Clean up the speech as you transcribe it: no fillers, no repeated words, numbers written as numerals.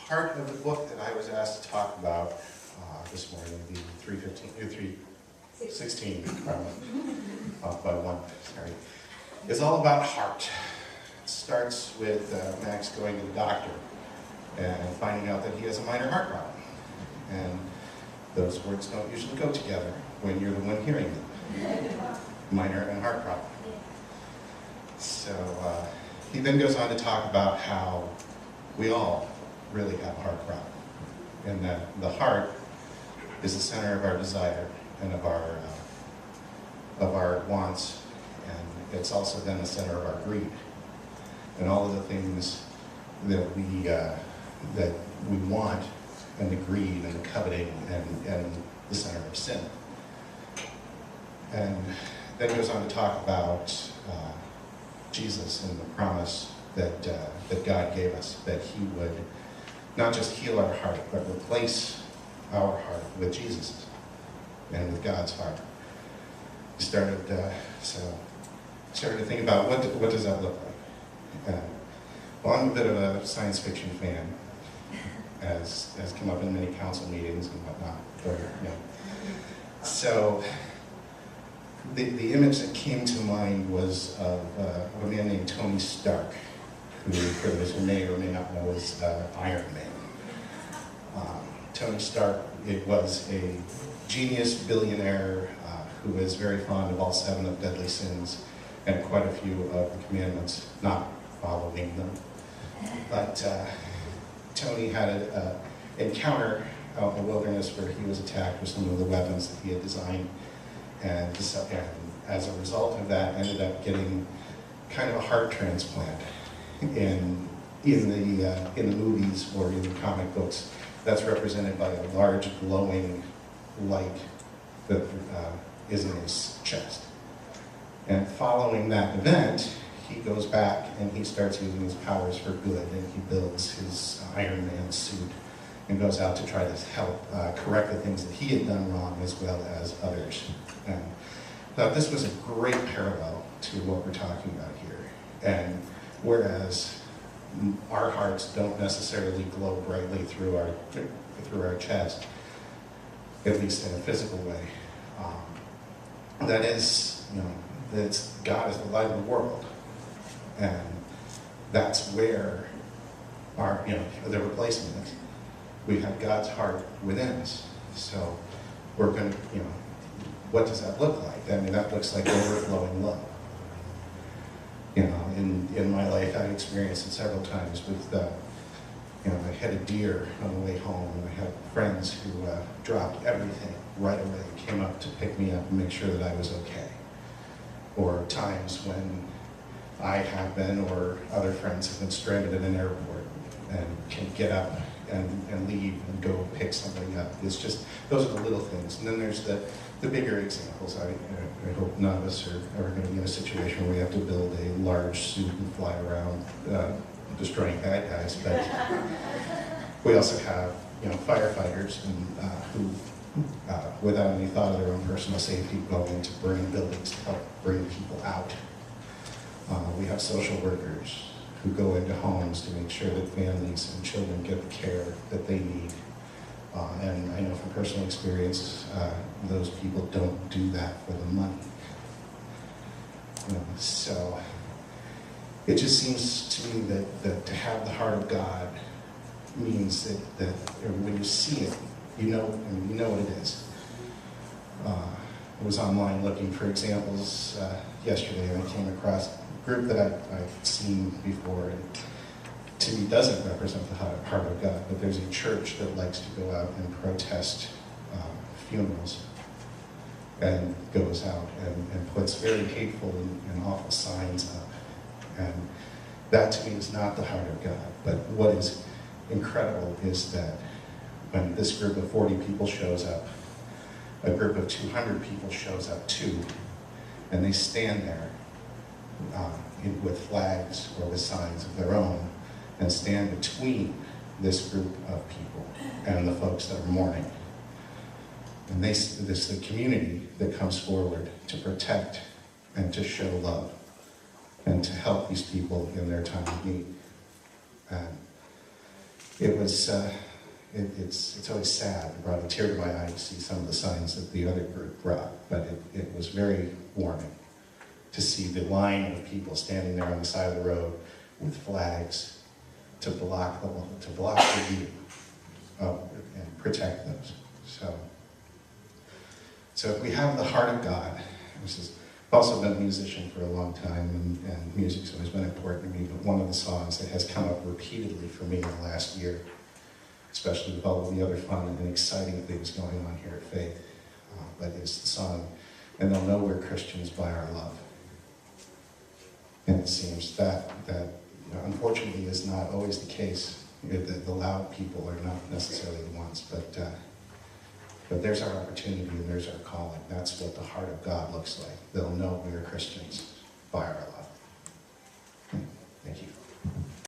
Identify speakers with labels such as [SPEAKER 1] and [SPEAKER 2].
[SPEAKER 1] part of the book that I was asked to talk about this morning, the 316, probably, off by one, sorry, is all about heart. It starts with Max going to the doctor and finding out that he has a minor heart problem. And those words don't usually go together when you're the one hearing them. Minor and heart problem. So he then goes on to talk about how we all really have a heart problem. And that the heart is the center of our desire and of our wants. And it's also then the center of our greed. And all of the things that we want, and the greed and the coveting and the center of sin. And then he goes on to talk about Jesus and the promise that God gave us, that he would not just heal our heart, but replace our heart with Jesus' and with God's heart. He started to think about what does that look like. Well, I'm a bit of a science fiction fan, as come up in many council meetings and whatnot. So the image that came to mind was of a man named Tony Stark, who, for those who may or may not know, is Iron Man. Tony Stark, it was a genius billionaire who was very fond of all 7 of deadly sins and quite a few of the commandments, not following them. But Tony had an encounter out in the wilderness where he was attacked with some of the weapons that he had designed, and as a result of that, ended up getting kind of a heart transplant. In the movies or in the comic books, that's represented by a large glowing light that is in his chest. And following that event, he goes back and he starts using his powers for good, and he builds his Iron Man suit and goes out to try to help correct the things that he had done wrong as well as others. And I thought this was a great parallel to what we're talking about here. And whereas our hearts don't necessarily glow brightly through our chest, at least in a physical way, that is, that's God is the light of the world. And that's where the replacement is. We have God's heart within us. So we're going to, what does that look like? I mean, that looks like overflowing love. In my life, I've experienced it several times with, I had a deer on the way home, and I had friends who dropped everything right away, came up to pick me up and make sure that I was okay. Or times when I have been, or other friends have been stranded at an airport and can get up and leave and go pick somebody up. It's just, those are the little things. And then there's the bigger examples. I hope none of us are ever going to be in a situation where we have to build a large suit and fly around destroying bad guys. But we also have, firefighters who, without any thought of their own personal safety, go into burning buildings to help bring people out. We have social workers who go into homes to make sure that families and children get the care that they need. And I know from personal experience, those people don't do that for the money. So it just seems to me that to have the heart of God means that when you see it, you know what it is. I was online looking for examples yesterday, and I came across a group that I've seen before, and to me doesn't represent the heart of God, but there's a church that likes to go out and protest funerals, and goes out and puts very hateful and awful signs up. And that to me is not the heart of God. But what is incredible is that when this group of 40 people shows up, a group of 200 people shows up too, and they stand there with flags or with signs of their own, and stand between this group of people and the folks that are mourning. And this is the community that comes forward to protect and to show love and to help these people in their time of need. And it was, it's always sad. It brought a tear to my eye to see some of the signs that the other group brought, but it was very warming to see the line of people standing there on the side of the road with flags to block the view and protect those. So if we have the heart of God, I've also been a musician for a long time, and music's always been important to me, but one of the songs that has come up repeatedly for me in the last year, especially with all of the other fun and exciting things going on here at Faith, but it's the song, "And They'll Know We're Christians by Our Love." And it seems that unfortunately is not always the case. The loud people are not necessarily the ones, but there's our opportunity and there's our calling. That's what the heart of God looks like. They'll know we are Christians by our love. Thank you.